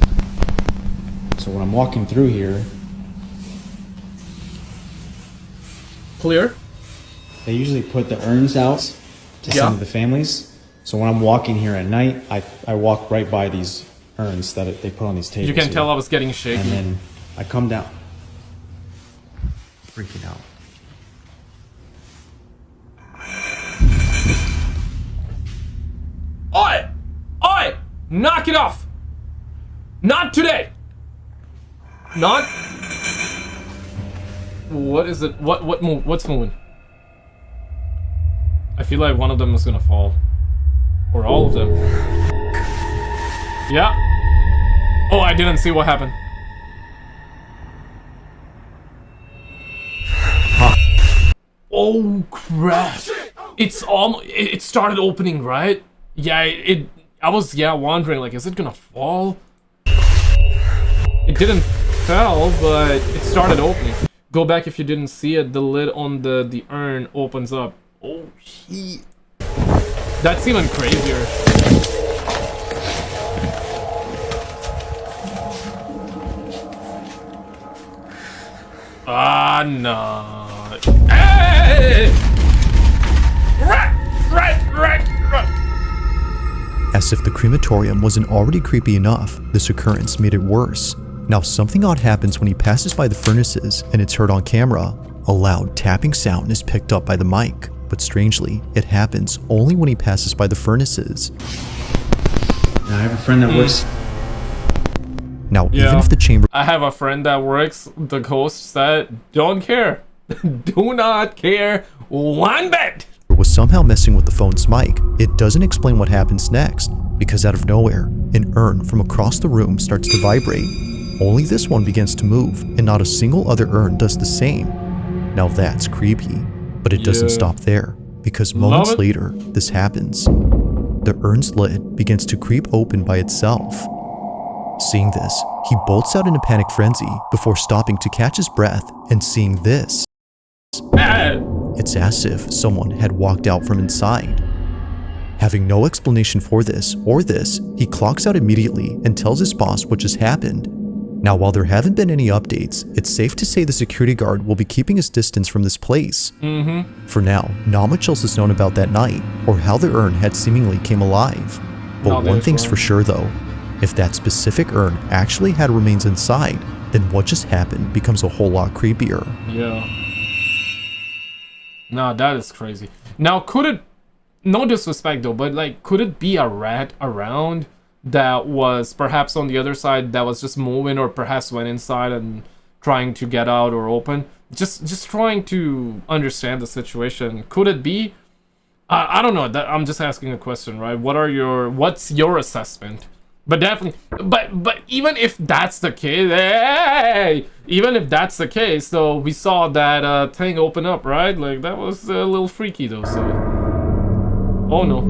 S10: So when I'm walking through here,
S1: clear?
S10: They usually put the urns out to send to the families. So when I'm walking here at night, I walk right by these urns that they put on these tables.
S1: You can
S10: here.
S1: tell I was getting shaky.
S10: And then I come down. Freaking out.
S1: Oi! Oi! Knock it off! Not today! Not... What is it? What's moving? I feel like one of them is gonna fall. Or all of them. Yeah. Oh, I didn't see what happened. Oh crap! It's almost. It started opening, right? Yeah. I was wondering, like, is it gonna fall? It didn't fall, but it started opening. Go back if you didn't see it. The lid on the urn opens up. Oh shit! That's even crazier. Ah, no. Hey! Right.
S7: As if the crematorium wasn't already creepy enough, this occurrence made it worse. Now something odd happens when he passes by the furnaces and it's heard on camera. A loud tapping sound is picked up by the mic, but strangely, it happens only when he passes by the furnaces.
S10: Now I have a friend that works...
S7: Now even if the chamber...
S1: I have a friend that works, the host said, don't care. Do not care one bit.
S7: Was somehow messing with the phone's mic, it doesn't explain what happens next, because out of nowhere, an urn from across the room starts to vibrate. Only this one begins to move, and not a single other urn does the same. Now that's creepy, but it doesn't stop there, because moments later, this happens. The urn's lid begins to creep open by itself. Seeing this, he bolts out in a panic frenzy before stopping to catch his breath and seeing this. It's as if someone had walked out from inside. Having no explanation for this or this, he clocks out immediately and tells his boss what just happened. Now, while there haven't been any updates, it's safe to say the security guard will be keeping his distance from this place. For now, not much else is known about that night or how the urn had seemingly came alive. But one thing's for sure though, if that specific urn actually had remains inside, then what just happened becomes a whole lot creepier.
S1: Yeah. Nah, that is crazy. Now, could it, no disrespect though, but like, could it be a rat around that was perhaps on the other side that was just moving, or perhaps went inside and trying to get out or open? Just trying to understand the situation. Could it be? I don't know. I'm just asking a question, right? What's your assessment? But definitely, but even if that's the case, even if that's the case, though, we saw that thing open up, right? Like, that was a little freaky, though, so... Oh, no.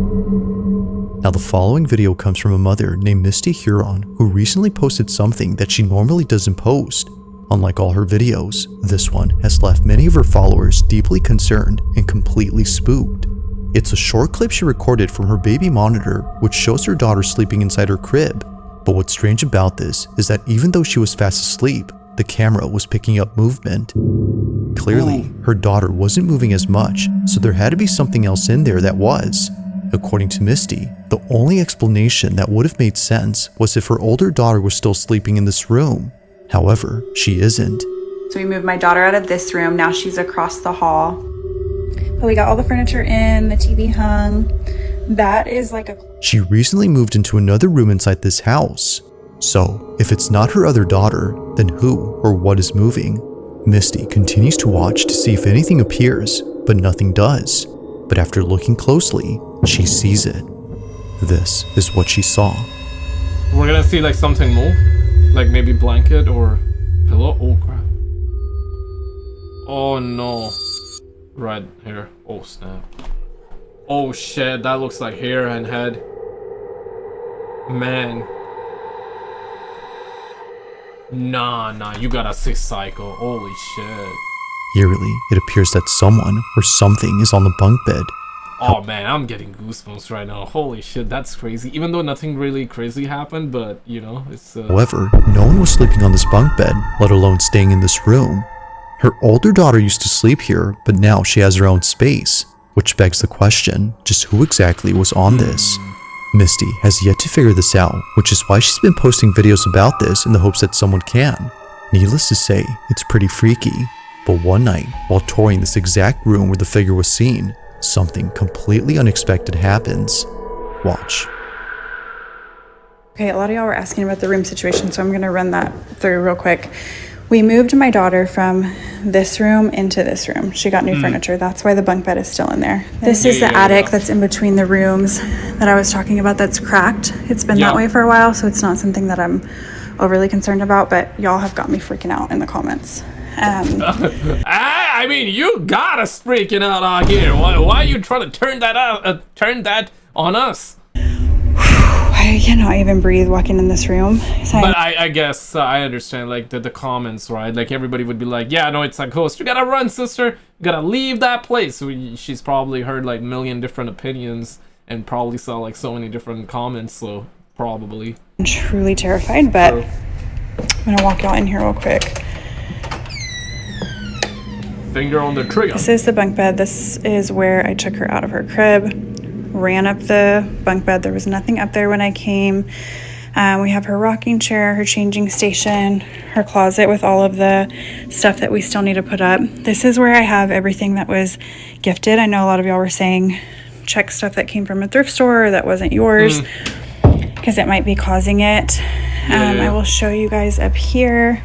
S7: Now, the following video comes from a mother named Misty Huron, who recently posted something that she normally doesn't post. Unlike all her videos, this one has left many of her followers deeply concerned and completely spooked. It's a short clip she recorded from her baby monitor, which shows her daughter sleeping inside her crib. But what's strange about this is that even though she was fast asleep, the camera was picking up movement. Clearly, her daughter wasn't moving as much, so there had to be something else in there that was. According to Misty, the only explanation that would have made sense was if her older daughter was still sleeping in this room. However, she isn't.
S11: So we moved my daughter out of this room. Now she's across the hall. But we got all the furniture in, the TV hung. That is like a...
S7: She recently moved into another room inside this house. So, if it's not her other daughter, then who or what is moving? Misty continues to watch to see if anything appears, but nothing does. But after looking closely, she sees it. This is what she saw.
S1: We're gonna see like something move? Like maybe blanket or pillow? Oh crap. Oh no. Red hair. Oh snap. Oh shit, that looks like hair and head. Man. Nah, you got a 6 cycle. Holy shit.
S7: Eerily, it appears that someone or something is on the bunk bed.
S1: Oh man, I'm getting goosebumps right now. Holy shit, that's crazy. Even though nothing really crazy happened, but you know, it's...
S7: However, no one was sleeping on this bunk bed, let alone staying in this room. Her older daughter used to sleep here, but now she has her own space. Which begs the question, just who exactly was on this? Misty has yet to figure this out, which is why she's been posting videos about this in the hopes that someone can. Needless to say, it's pretty freaky. But one night, while touring this exact room where the figure was seen, something completely unexpected happens. Watch.
S11: Okay, a lot of y'all were asking about the room situation, so I'm going to run that through real quick. We moved my daughter from this room into this room. She got new furniture. That's why the bunk bed is still in there. This is the attic that's in between the rooms that I was talking about that's cracked. It's been that way for a while, so it's not something that I'm overly concerned about, but y'all have got me freaking out in the comments.
S1: I mean, you got us freaking out here. Why are you trying to turn that on us?
S11: I cannot even breathe walking in this room. So
S1: but I guess I understand, like, the comments, right? Like, everybody would be like, yeah, no, it's a ghost. You gotta run, sister. You gotta leave that place. So she's probably heard, like, a million different opinions and probably saw, like, so many different comments, so probably.
S11: I'm truly terrified, but I'm gonna walk y'all in here real quick.
S1: Finger on the trigger.
S11: This is the bunk bed. This is where I took her out of her crib. Ran up the bunk bed. There was nothing up there when I came. We have her rocking chair, her changing station, her closet with all of the stuff that we still need to put up. This is where I have everything that was gifted. I know a lot of y'all were saying check stuff that came from a thrift store or that wasn't yours because it might be causing it. I will show you guys up here.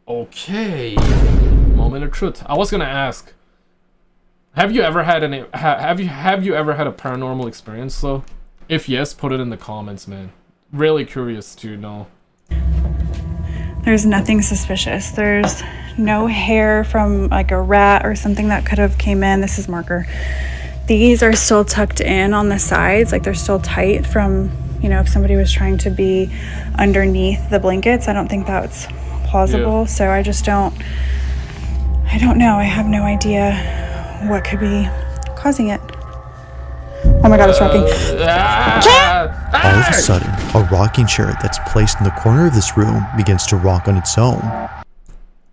S1: Okay. Moment of truth. I was gonna ask, have you ever had any have you ever had a paranormal experience though? If yes, put it in the comments, man. Really curious to know.
S11: There's nothing suspicious. There's no hair from like a rat or something that could have came in. This is marker. These are still tucked in on the sides, like they're still tight from, you know, if somebody was trying to be underneath the blankets. I don't think that's plausible. So I don't know. I have no idea what could be causing it. Oh my god, it's rocking.
S7: All of a sudden, a rocking chair that's placed in the corner of this room begins to rock on its own.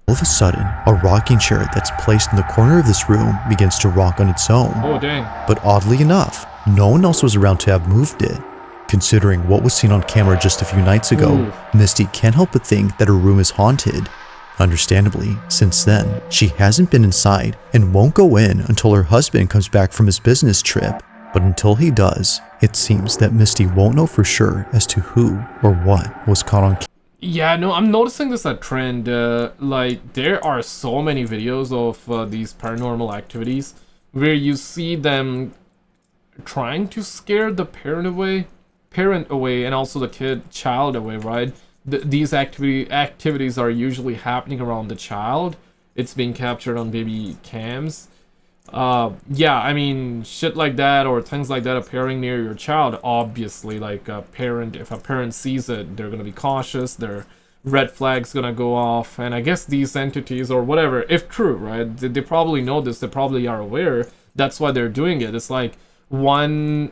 S7: All of a sudden, a rocking chair that's placed in the corner of this room begins to rock on its own.
S1: Oh dang.
S7: But oddly enough, no one else was around to have moved it. Considering what was seen on camera just a few nights ago, Misty can't help but think that her room is haunted. Understandably, since then, she hasn't been inside and won't go in until her husband comes back from his business trip. But until he does, it seems that Misty won't know for sure as to who or what was caught on camera.
S1: Yeah, no, I'm noticing this a trend. Like, there are so many videos of these paranormal activities where you see them trying to scare the parent away and also the child away, right? These activities are usually happening around the child. It's being captured on baby cams. Yeah, I mean, shit like that or things like that appearing near your child, obviously, like if a parent sees it, they're gonna be cautious. They're red flag's gonna go off. And I guess these entities or whatever, if true, right, they probably know this, they probably are aware. That's why they're doing it. It's like one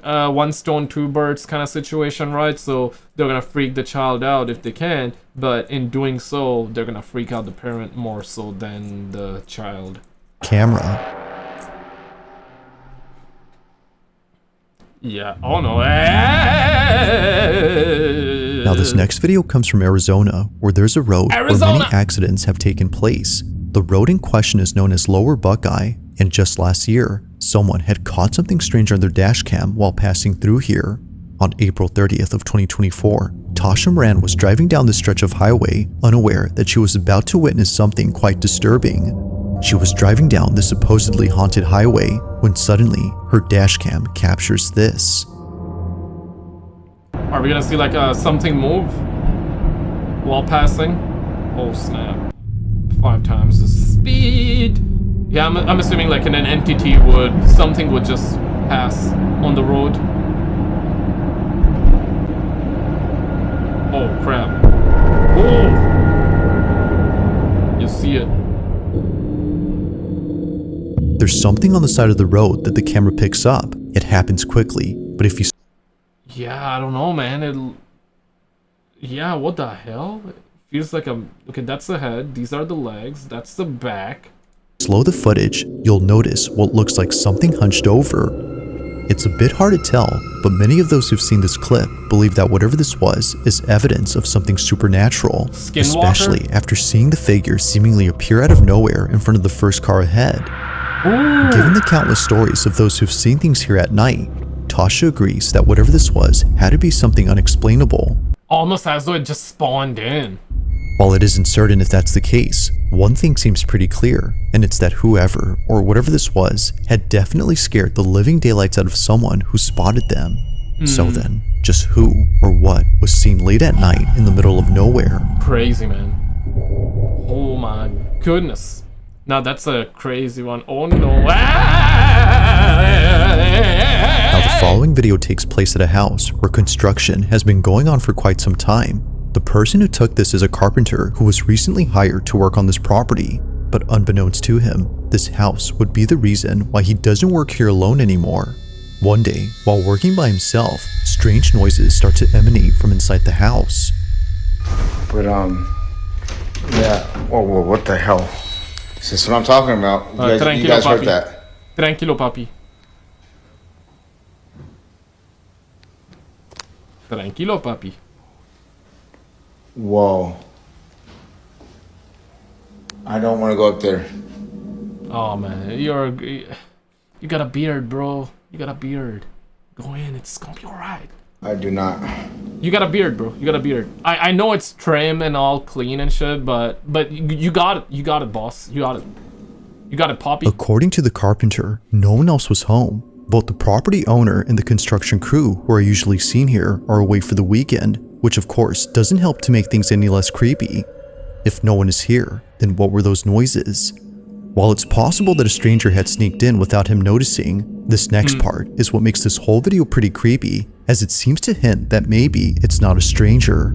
S1: stone, two birds kind of situation, right? So they're gonna freak the child out if they can, but in doing so, they're gonna freak out the parent more so than the child.
S7: Camera.
S1: Yeah. Oh no.
S7: Now this next video comes from Arizona, where there's a road where many accidents have taken place. The road in question is known as Lower Buckeye, and just last year, someone had caught something strange on their dash cam while passing through here. On April 30th of 2024, Tasha Moran was driving down the stretch of highway, unaware that she was about to witness something quite disturbing. She was driving down the supposedly haunted highway when suddenly her dash cam captures this.
S1: Are we gonna see like something move while passing? Oh snap. 5 times the speed. Yeah, I'm assuming like an entity something would just pass on the road. Oh crap. Oh! You see it.
S7: There's something on the side of the road that the camera picks up. It happens quickly, but if you...
S1: Yeah, I don't know, man. Yeah, what the hell? It feels like okay, that's the head. These are the legs. That's the back.
S7: Slow the footage, you'll notice what looks like something hunched over. It's a bit hard to tell, but many of those who've seen this clip believe that whatever this was is evidence of something supernatural, especially after seeing the figure seemingly appear out of nowhere in front of the first car ahead.
S1: Ooh.
S7: Given the countless stories of those who've seen things here at night, Tasha agrees that whatever this was had to be something unexplainable.
S1: Almost as though it just spawned in.
S7: While it isn't certain if that's the case, one thing seems pretty clear, and it's that whoever, or whatever this was, had definitely scared the living daylights out of someone who spotted them. So then, just who or what was seen late at night in the middle of nowhere?
S1: Crazy, man. Oh my goodness. Now that's a crazy one. Oh no.
S7: Now the following video takes place at a house where construction has been going on for quite some time. The person who took this is a carpenter who was recently hired to work on this property, but unbeknownst to him, this house would be the reason why he doesn't work here alone anymore. One day, while working by himself, strange noises start to emanate from inside the house.
S12: But yeah, whoa, what the hell? This is what I'm talking about. You guys heard that?
S1: Tranquilo, papi. Tranquilo, papi.
S12: Whoa. I don't want to go up there.
S1: Oh man, you got a beard, bro. You got a beard. Go in, it's gonna be alright.
S12: I do not.
S1: You got a beard, bro. You got a beard. I know it's trim and all clean and shit, but you got it. You got it, boss. You got it. You got it, Poppy.
S7: According to the carpenter, no one else was home. Both the property owner and the construction crew who are usually seen here are away for the weekend, which of course doesn't help to make things any less creepy. If no one is here, then what were those noises? While it's possible that a stranger had sneaked in without him noticing, this next part is what makes this whole video pretty creepy, as it seems to hint that maybe it's not a stranger.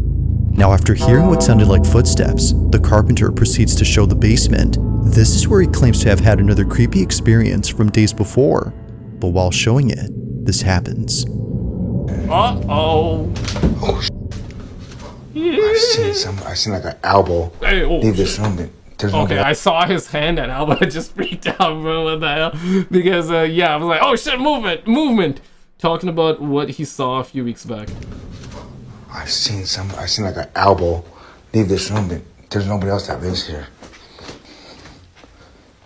S7: Now after hearing what sounded like footsteps, the carpenter proceeds to show the basement. This is where he claims to have had another creepy experience from days before, but while showing it, this happens.
S1: Uh-oh.
S12: Oh, I seen like an elbow leave this room.
S1: Okay, I saw his hand and elbow. I just freaked out, bro. What the hell? Because, yeah, I was like, oh shit, movement. Talking about what he saw a few weeks back.
S12: I seen like an elbow leave this room. There's nobody else that lives here.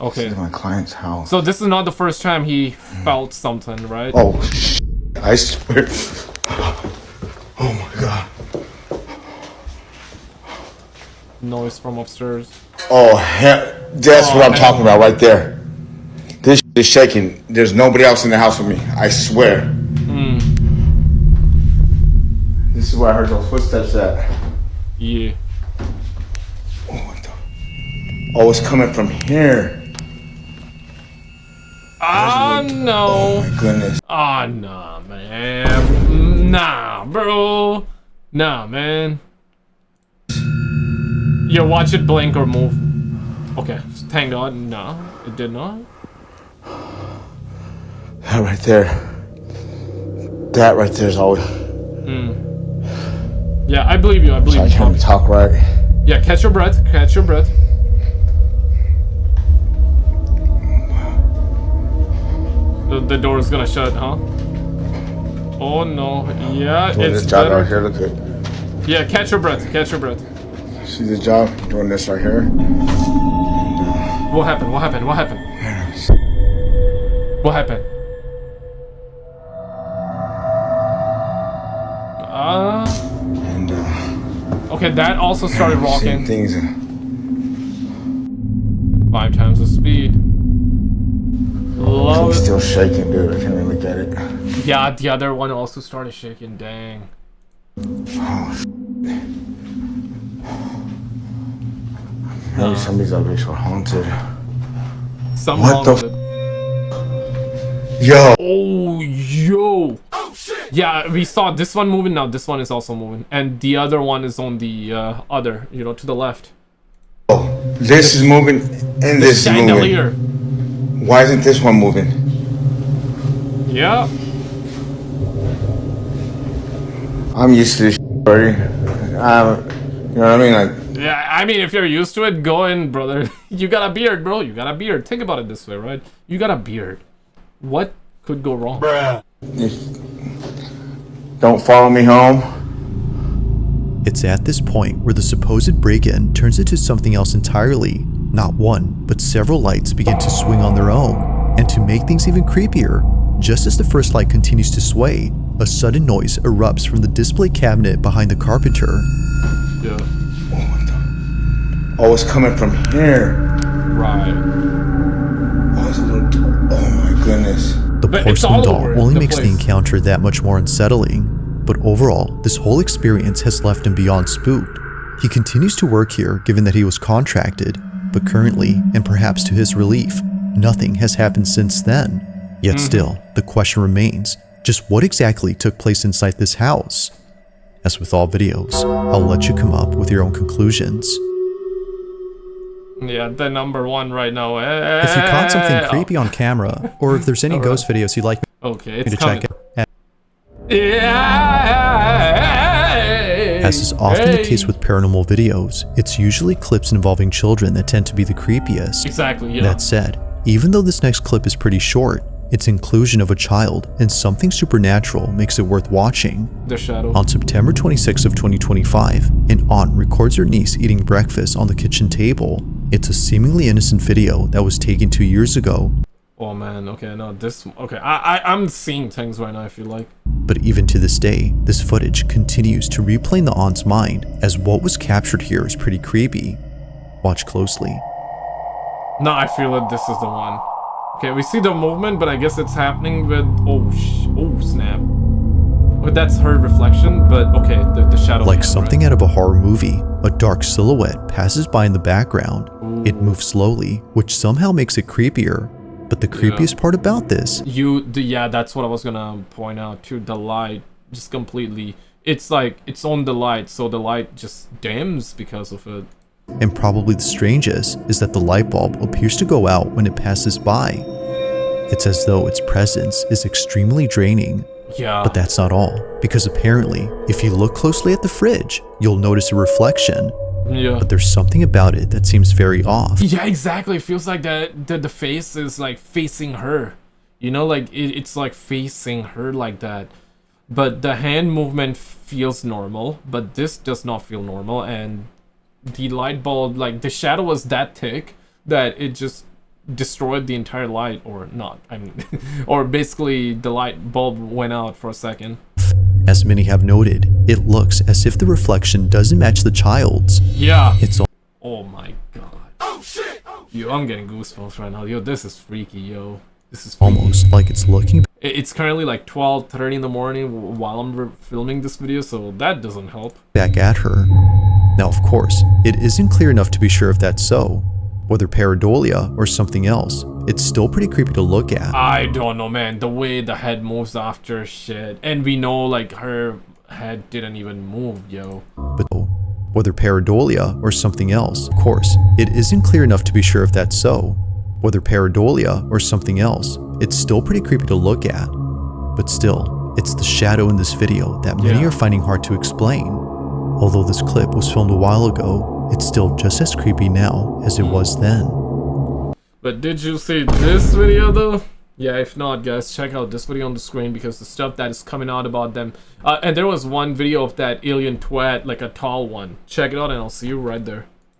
S1: Okay.
S12: This is my client's house.
S1: So this is not the first time he felt something, right?
S12: Oh, I swear. Oh my god.
S1: Noise from upstairs.
S12: Oh, that's what I'm talking about right there. This is shaking. There's nobody else in the house with me. I swear. This is where I heard those footsteps at.
S1: Yeah.
S12: Oh, it's coming from here.
S1: Oh no.
S12: Oh my goodness.
S1: Oh nah, man. Nah, bro. Nah, man. Yeah, watch it blink or move. Okay, thank God. No, it did not.
S12: That right there. That right there is always...
S1: Yeah, I believe you. I believe you.
S12: I can't even talk right.
S1: Yeah, catch your breath. Catch your breath. The door is gonna shut, huh? Oh no. Yeah,
S12: doing
S1: it's
S12: this job
S1: better.
S12: right here. Look at.
S1: Yeah, catch your breath. Catch your breath.
S12: See the job? Doing this right here.
S1: What happened? What happened? What happened? What happened? Okay, that also started rocking.
S12: Things.
S1: 5 times the speed.
S12: I'm still shaking, dude. I can't even look at it.
S1: Yeah, the other one also started shaking. Dang.
S12: Oh, maybe somebody's up here haunted.
S1: What the?
S12: Yo.
S1: Oh, yo. Oh shit. Yeah, we saw this one moving. Now this one is also moving, and the other one is on the other, you know, to the left.
S12: Oh, this is moving, and this is moving. Why isn't this one moving?
S1: Yeah.
S12: I'm used to this already. You know what I mean? Like.
S1: Yeah, I mean, if you're used to it, go in, brother. You got a beard, bro. You got a beard. Think about it this way, right? You got a beard. What could go wrong?
S12: Bruh. Don't follow me home.
S7: It's at this point where the supposed break-in turns into something else entirely. Not one, but several lights begin to swing on their own. And to make things even creepier, just as the first light continues to sway, a sudden noise erupts from the display cabinet behind the carpenter.
S1: Yeah.
S12: Oh, it's coming from here.
S1: Right.
S12: Oh, it's a little... Oh my goodness.
S7: The porcelain doll only makes the encounter that much more unsettling. But overall, this whole experience has left him beyond spooked. He continues to work here given that he was contracted, but currently, and perhaps to his relief, nothing has happened since then. Yet still, the question remains, just what exactly took place inside this house? As with all videos, I'll let you come up with your own conclusions.
S1: Yeah, the number one right now.
S7: If you caught something creepy on camera, or if there's any ghost videos you'd like me to check out. As is often the case with paranormal videos, it's usually clips involving children that tend to be the creepiest.
S1: Exactly, yeah.
S7: That said, even though this next clip is pretty short, its inclusion of a child and something supernatural makes it worth watching.
S1: The shadow.
S7: On September 26 of 2025, an aunt records her niece eating breakfast on the kitchen table. It's a seemingly innocent video that was taken 2 years ago.
S1: Oh man, okay, no, this... Okay, I'm seeing things right now, I feel like.
S7: But even to this day, this footage continues to replay in the aunt's mind, as what was captured here is pretty creepy. Watch closely.
S1: No, I feel it, this is the one. Okay, we see the movement, but I guess it's happening with... Oh, snap. Well, that's her reflection, but okay, the shadow...
S7: Like something out of a horror movie, a dark silhouette passes by in the background. Ooh. It moves slowly, which somehow makes it creepier. But the creepiest part about this...
S1: Yeah, that's what I was gonna point out too. The light just completely... It's like, it's on the light, so the light just dims because of it.
S7: And probably the strangest is that the light bulb appears to go out when it passes by. It's as though its presence is extremely draining.
S1: Yeah.
S7: But that's not all, because apparently, if you look closely at the fridge, you'll notice a reflection.
S1: Yeah.
S7: But there's something about it that seems very off.
S1: Yeah, exactly. It feels like the face is like facing her. You know, like it's like facing her like that. But the hand movement feels normal, but this does not feel normal. And the light bulb, like the shadow was that thick that it just destroyed the entire light, or not. I mean, or basically the light bulb went out for a second.
S7: As many have noted, it looks as if the reflection doesn't match the child's.
S1: Yeah.
S7: It's
S1: oh my god. Oh shit. Yo, I'm getting goosebumps right now. Yo, this is freaky, yo. This is freaky.
S7: Almost like it's looking.
S1: It's currently like 12:30 in the morning while I'm filming this video, so that doesn't help.
S7: Back at her. Now, of course, it isn't clear enough to be sure if that's so. Whether pareidolia or something else, it's still pretty creepy to look at.
S1: I don't know, man. The way the head moves after shit. And we know, like, her head didn't even move, yo.
S7: But Whether pareidolia or something else, of course, it isn't clear enough to be sure if that's so. Whether pareidolia or something else, it's still pretty creepy to look at. But still, it's the shadow in this video that many are finding hard to explain. Although this clip was filmed a while ago, it's still just as creepy now as it was then.
S1: But did you see this video though? Yeah, if not, guys, check out this video on the screen because the stuff that is coming out about them. And there was one video of that alien twat, like a tall one. Check it out and I'll see you right there.